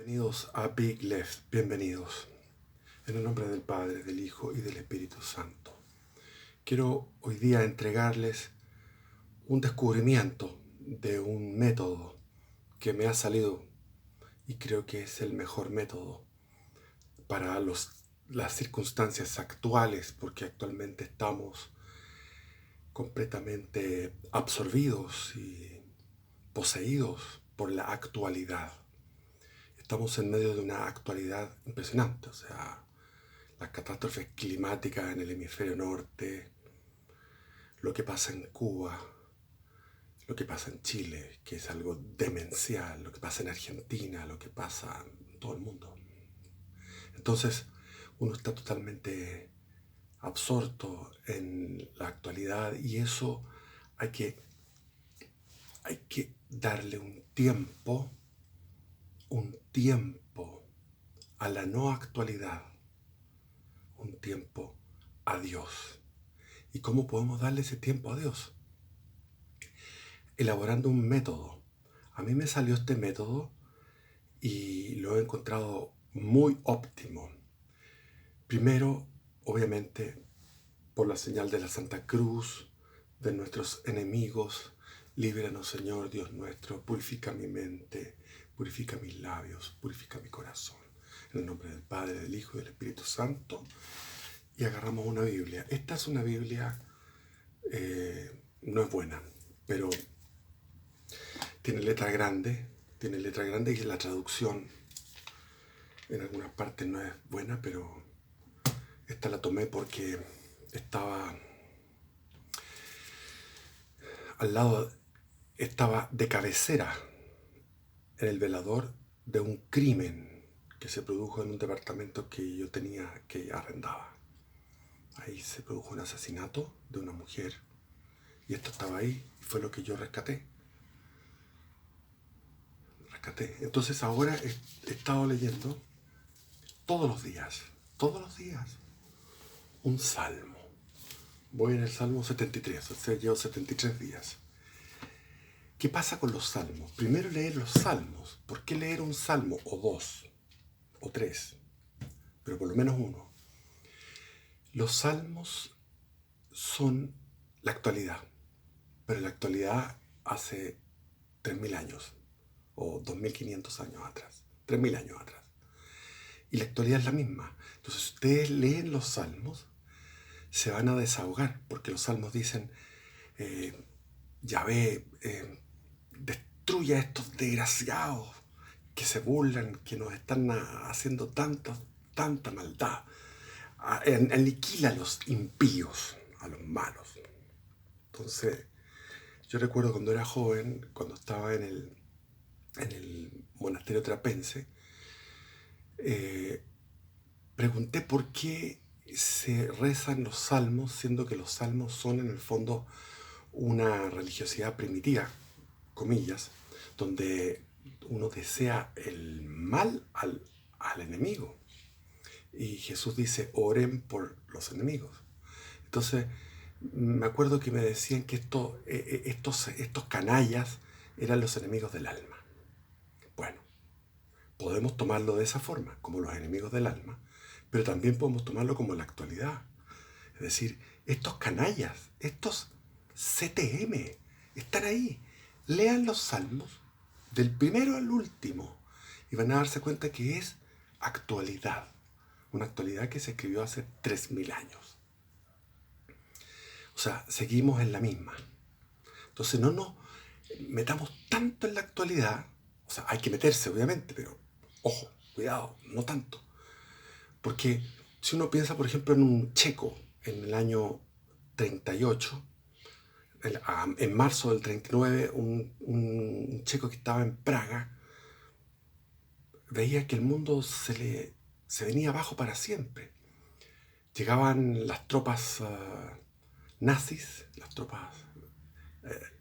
Bienvenidos a Big Left, bienvenidos. En el nombre del Padre, del Hijo y del Espíritu Santo. Quiero hoy día entregarles un descubrimiento de un método que me ha salido y creo que es el mejor método para las circunstancias actuales, porque actualmente estamos completamente absorbidos y poseídos por la actualidad. Estamos en medio de una actualidad impresionante, o sea, las catástrofes climáticas en el hemisferio norte, lo que pasa en Cuba, lo que pasa en Chile, que es algo demencial, lo que pasa en Argentina, lo que pasa en todo el mundo. Entonces, uno está totalmente absorto en la actualidad y eso hay que, hay que darle un tiempo a la no actualidad, un tiempo a Dios. ¿Y cómo podemos darle ese tiempo a Dios? Elaborando un método. A mí me salió este método y lo he encontrado muy óptimo. Primero, obviamente, por la señal de la Santa Cruz, de nuestros enemigos, líbranos, Señor Dios nuestro, purifica mi mente, purifica mis labios, purifica mi corazón. En el nombre del Padre, del Hijo y del Espíritu Santo. Y agarramos una Biblia. Esta es una Biblia, no es buena, pero tiene letra grande y la traducción en algunas partes no es buena, pero esta la tomé porque estaba al lado, estaba de cabecera en el velador de un crimen que se produjo en un departamento que yo tenía, que arrendaba. Ahí se produjo un asesinato de una mujer y esto estaba ahí y fue lo que yo rescaté. Entonces ahora he estado leyendo todos los días, un salmo. Voy en el Salmo 73, o sea, llevo 73 días. ¿Qué pasa con los salmos? Primero leer los salmos. ¿Por qué leer un salmo o dos o tres? Pero por lo menos uno. Los salmos son la actualidad, pero la actualidad hace 3.000 años o 2.500 años atrás, 3.000 años atrás. Y la actualidad es la misma. Entonces ustedes leen los salmos, se van a desahogar, porque los salmos dicen, Yahvé, destruye a estos desgraciados que se burlan, que nos están haciendo tanta maldad. Aniquila a los impíos, a los malos. Entonces, yo recuerdo cuando era joven, cuando estaba en el monasterio trapense, pregunté por qué se rezan los salmos, siendo que los salmos son en el fondo una religiosidad primitiva, comillas, donde uno desea el mal al enemigo. Y Jesús dice, oren por los enemigos. Entonces, me acuerdo que me decían que estos canallas eran los enemigos del alma. Bueno, podemos tomarlo de esa forma, como los enemigos del alma, pero también podemos tomarlo como la actualidad. Es decir, estos canallas, estos CTM, están ahí. Lean los salmos del primero al último y van a darse cuenta que es actualidad. Una actualidad que se escribió hace 3.000 años. O sea, seguimos en la misma. Entonces no nos metamos tanto en la actualidad. O sea, hay que meterse, obviamente, pero ojo, cuidado, no tanto. Porque si uno piensa, por ejemplo, en un checo en el año 38, en marzo del 39, un checo que estaba en Praga veía que el mundo se venía abajo para siempre. Llegaban las tropas nazis, las tropas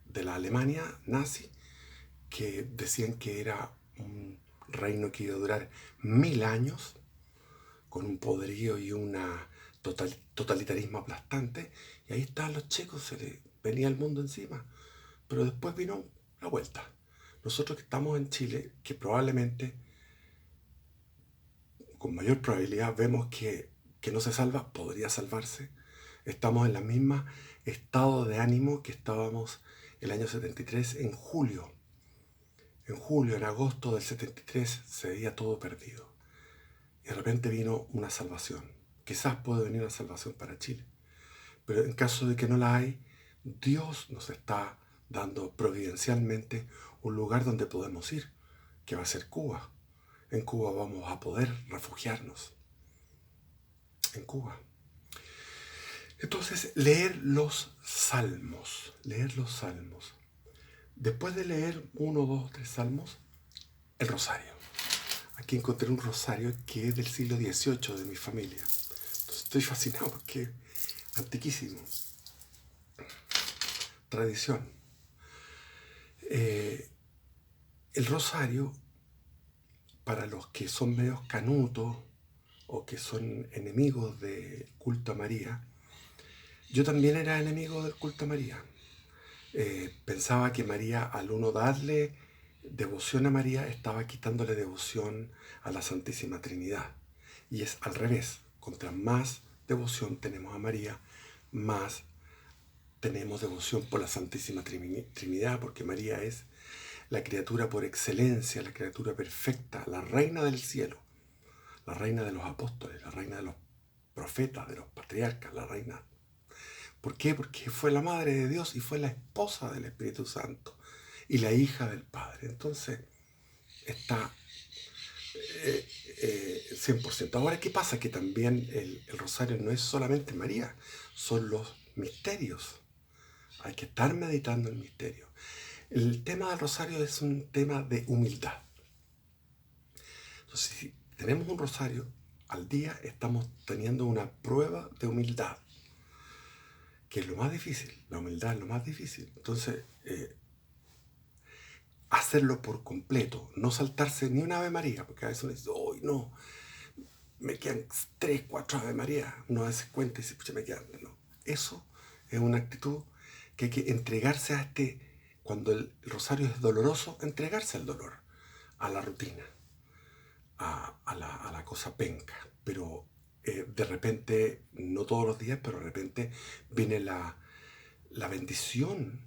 de la Alemania nazi, que decían que era un reino que iba a durar 1.000 años, con un poderío y un totalitarismo aplastante, y ahí estaban los checos, se les venía el mundo encima. Pero después vino la vuelta. Nosotros que estamos en Chile, que probablemente con mayor probabilidad vemos que no se salva, podría salvarse. Estamos en el mismo estado de ánimo que estábamos el año 73 en julio. En julio, en agosto del 73 se veía todo perdido. Y de repente vino una salvación. Quizás puede venir una salvación para Chile. Pero en caso de que no la hay, Dios nos está dando providencialmente un lugar donde podemos ir, que va a ser Cuba. En Cuba vamos a poder refugiarnos. En Cuba. Entonces, leer los salmos. Leer los salmos. Después de leer 1, 2, 3 salmos, el rosario. Aquí encontré un rosario que es del siglo XVIII de mi familia. Entonces estoy fascinado porque es antiquísimo. Tradición. El rosario, para los que son medios canutos o que son enemigos del culto a María, yo también era enemigo del culto a María. Pensaba que María, al uno darle devoción a María, estaba quitándole devoción a la Santísima Trinidad. Y es al revés. Contra más devoción tenemos a María, más tenemos devoción por la Santísima Trinidad, porque María es la criatura por excelencia, la criatura perfecta, la reina del cielo, la reina de los apóstoles, la reina de los profetas, de los patriarcas, la reina. ¿Por qué? Porque fue la madre de Dios y fue la esposa del Espíritu Santo y la hija del Padre. Entonces está 100%. Ahora, ¿qué pasa? Que también el rosario no es solamente María, son los misterios. Hay que estar meditando el misterio. El tema del rosario es un tema de humildad. Entonces, si tenemos un rosario al día, estamos teniendo una prueba de humildad, que es lo más difícil. La humildad es lo más difícil. Entonces, hacerlo por completo, no saltarse ni una Ave María, porque a veces uno dice, ¡ay, no! Me quedan 3, 4 Ave María. Uno a veces cuenta y dice, pucha, me quedan. No. Eso es una actitud que hay que entregarse a cuando el rosario es doloroso, entregarse al dolor, a la rutina, a la cosa penca. Pero de repente, no todos los días, pero de repente viene la bendición,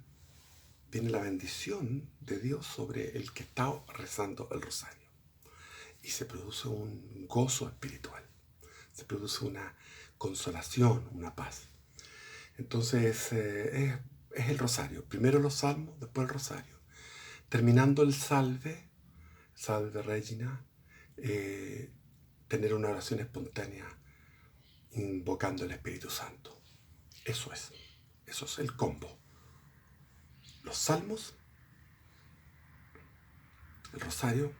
viene la bendición de Dios sobre el que está rezando el rosario. Y se produce un gozo espiritual, se produce una consolación, una paz. Entonces es el rosario. Primero los salmos, después el rosario. Terminando el salve Regina, tener una oración espontánea invocando el Espíritu Santo. Eso es el combo. Los salmos, el rosario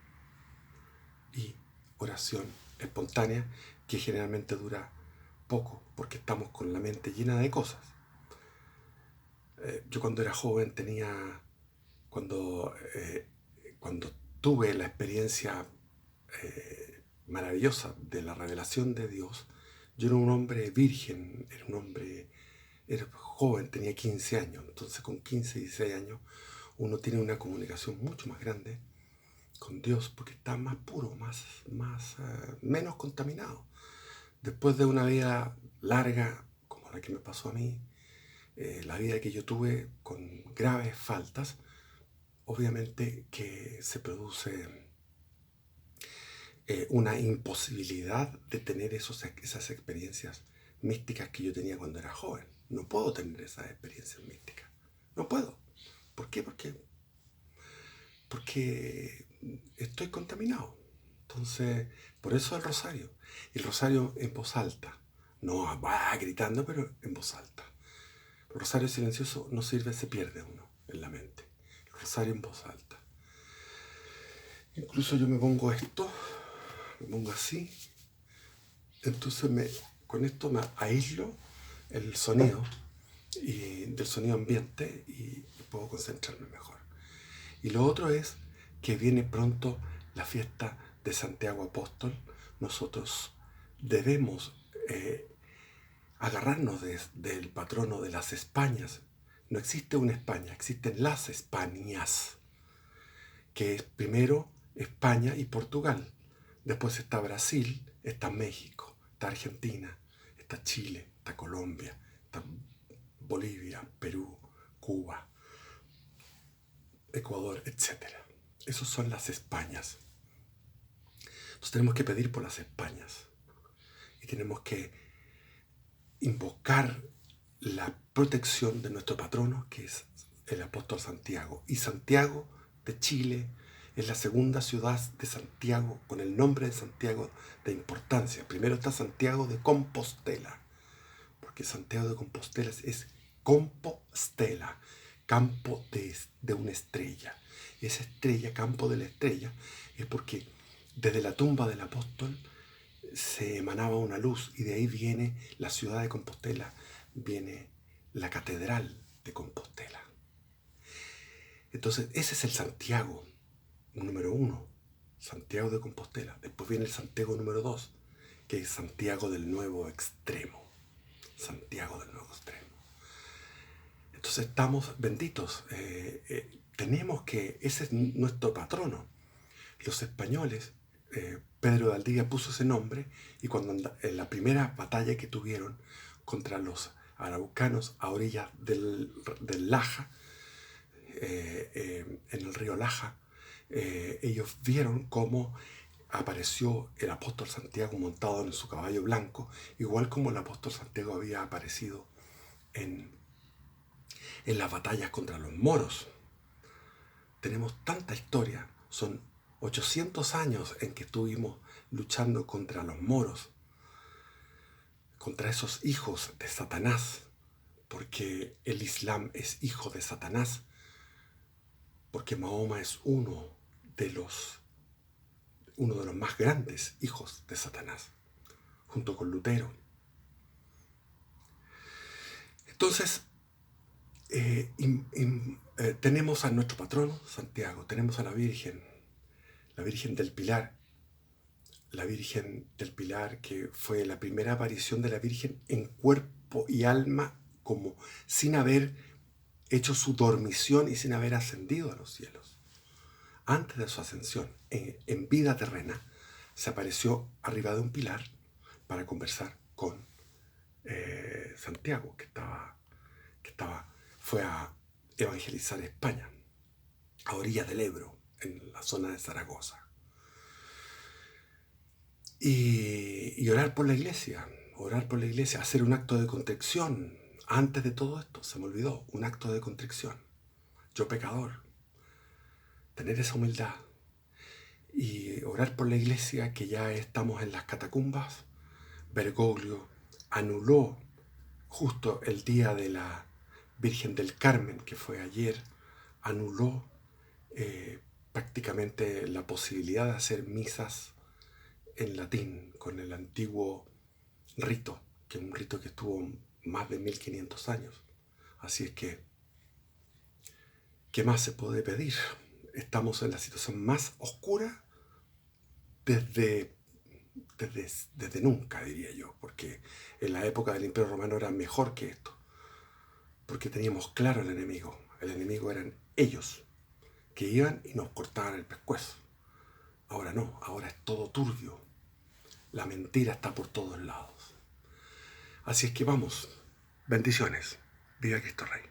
y oración espontánea, que generalmente dura poco porque estamos con la mente llena de cosas. Yo cuando era joven cuando tuve la experiencia maravillosa de la revelación de Dios, yo era un hombre virgen, era joven, tenía 15 años, entonces con 15, 16 años uno tiene una comunicación mucho más grande con Dios porque está más puro, menos contaminado. Después de una vida larga, como la que me pasó a mí, la vida que yo tuve con graves faltas, obviamente que se produce una imposibilidad de tener esas experiencias místicas que yo tenía cuando era joven. No puedo tener esas experiencias místicas. No puedo. ¿Por qué? Porque estoy contaminado. Entonces, por eso el rosario. El rosario en voz alta. No va gritando, pero en voz alta. El rosario silencioso no sirve, se pierde uno en la mente. El rosario en voz alta. Incluso yo me pongo así. Entonces con esto me aíslo el sonido del sonido ambiente y puedo concentrarme mejor. Y lo otro es que viene pronto la fiesta de Santiago Apóstol. Nosotros debemos agarrarnos del patrono de las Españas. No existe una España, existen las Españas, que es primero España y Portugal. Después está Brasil, está México, está Argentina, está Chile, está Colombia, está Bolivia, Perú, Cuba, Ecuador, etc. Esas son las Españas. Entonces tenemos que pedir por las Españas y tenemos que invocar la protección de nuestro patrono, que es el apóstol Santiago. Y Santiago de Chile es la segunda ciudad de Santiago, con el nombre de Santiago, de importancia. Primero está Santiago de Compostela, porque Santiago de Compostela es Compostela, campo de una estrella. Y esa estrella, campo de la estrella, es porque desde la tumba del apóstol se emanaba una luz, y de ahí viene la ciudad de Compostela, viene la catedral de Compostela. Entonces ese es el Santiago número 1, Santiago de Compostela. Después viene el Santiago número 2, que es Santiago del Nuevo Extremo. Santiago del Nuevo Extremo. Entonces estamos benditos. Tenemos que, ese es nuestro patrono. Los españoles, Pedro de Valdivia puso ese nombre, y cuando en la primera batalla que tuvieron contra los araucanos a orillas del Laja, en el río Laja, ellos vieron cómo apareció el apóstol Santiago montado en su caballo blanco, igual como el apóstol Santiago había aparecido en las batallas contra los moros. Tenemos tanta historia, son 800 años en que estuvimos luchando contra los moros, contra esos hijos de Satanás, porque el Islam es hijo de Satanás, porque Mahoma es uno de los más grandes hijos de Satanás, junto con Lutero. Entonces, tenemos a nuestro patrono, Santiago, tenemos a la Virgen del Pilar, que fue la primera aparición de la Virgen en cuerpo y alma, como sin haber hecho su dormición y sin haber ascendido a los cielos. Antes de su ascensión, en vida terrena, se apareció arriba de un pilar para conversar con Santiago, que fue a evangelizar España, a orillas del Ebro, en la zona de Zaragoza. Y orar por la iglesia, hacer un acto de contrición. Antes de todo esto, se me olvidó, un acto de contrición. Yo pecador, tener esa humildad y orar por la iglesia, que ya estamos en las catacumbas. Bergoglio anuló justo el día de la Virgen del Carmen, que fue ayer, anuló prácticamente la posibilidad de hacer misas en latín con el antiguo rito, que es un rito que estuvo más de 1500 años. Así es que, ¿qué más se puede pedir? Estamos en la situación más oscura desde nunca, diría yo, porque en la época del Imperio Romano era mejor que esto, porque teníamos claro el enemigo eran ellos, que iban y nos cortaban el pescuezo. Ahora no, ahora es todo turbio, la mentira está por todos lados. Así es que vamos, bendiciones, viva Cristo Rey.